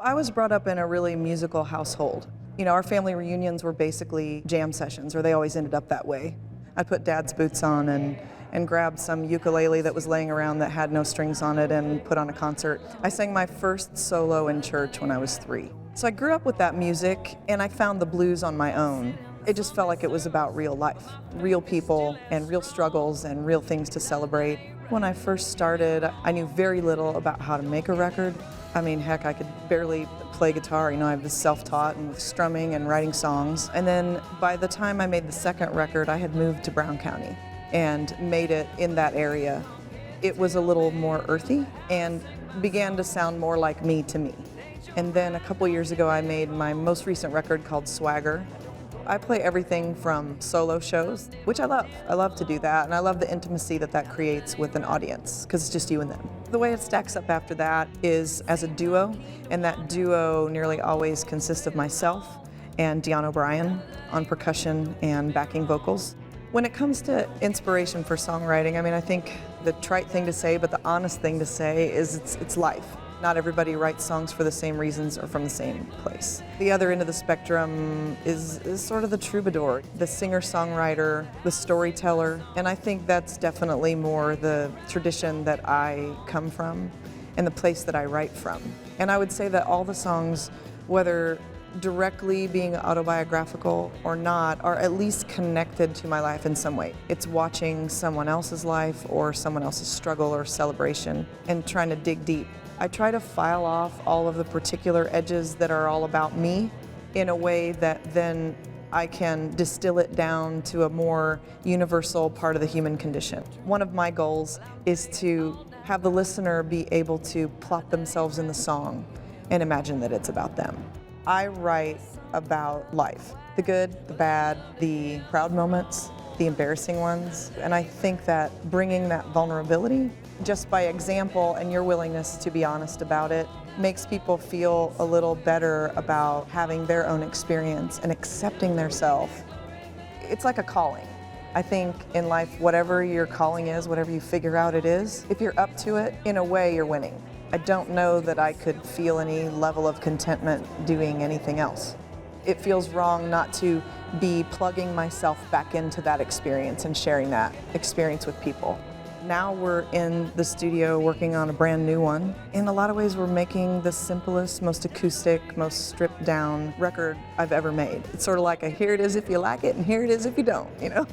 I was brought up in a really musical household. You know, our family reunions were basically jam sessions, or they always ended up that way. I'd put Dad's boots on and grab some ukulele that was laying around that had no strings on it and put on a concert. I sang my first solo in church when I was 3. So I grew up with that music, and I found the blues on my own. It just felt like it was about real life, real people and real struggles and real things to celebrate. When I first started, I knew very little about how to make a record. I mean, heck, I could barely play guitar. You know, I was self-taught and strumming and writing songs. And then by the time I made the second record, I had moved to Brown County and made it in that area. It was a little more earthy and began to sound more like me to me. And then a couple years ago, I made my most recent record called Swagger. I play everything from solo shows, which I love. I love to do that, and I love the intimacy that that creates with an audience, because it's just you and them. The way it stacks up after that is as a duo, and that duo nearly always consists of myself and Deon O'Brien on percussion and backing vocals. When it comes to inspiration for songwriting, I mean, I think the trite thing to say, but the honest thing to say is it's life. Not everybody writes songs for the same reasons or from the same place. The other end of the spectrum is sort of the troubadour, the singer-songwriter, the storyteller, and I think that's definitely more the tradition that I come from and the place that I write from. And I would say that all the songs, whether directly being autobiographical or not, are at least connected to my life in some way. It's watching someone else's life or someone else's struggle or celebration and trying to dig deep. I try to file off all of the particular edges that are all about me in a way that then I can distill it down to a more universal part of the human condition. One of my goals is to have the listener be able to plop themselves in the song and imagine that it's about them. I write about life, the good, the bad, the proud moments, the embarrassing ones, and I think that bringing that vulnerability just by example and your willingness to be honest about it makes people feel a little better about having their own experience and accepting their self. It's like a calling. I think in life, whatever your calling is, whatever you figure out it is, if you're up to it, in a way you're winning. I don't know that I could feel any level of contentment doing anything else. It feels wrong not to be plugging myself back into that experience and sharing that experience with people. Now we're in the studio working on a brand new one. In a lot of ways, we're making the simplest, most acoustic, most stripped down record I've ever made. It's sort of like a here it is if you like it and here it is if you don't, you know?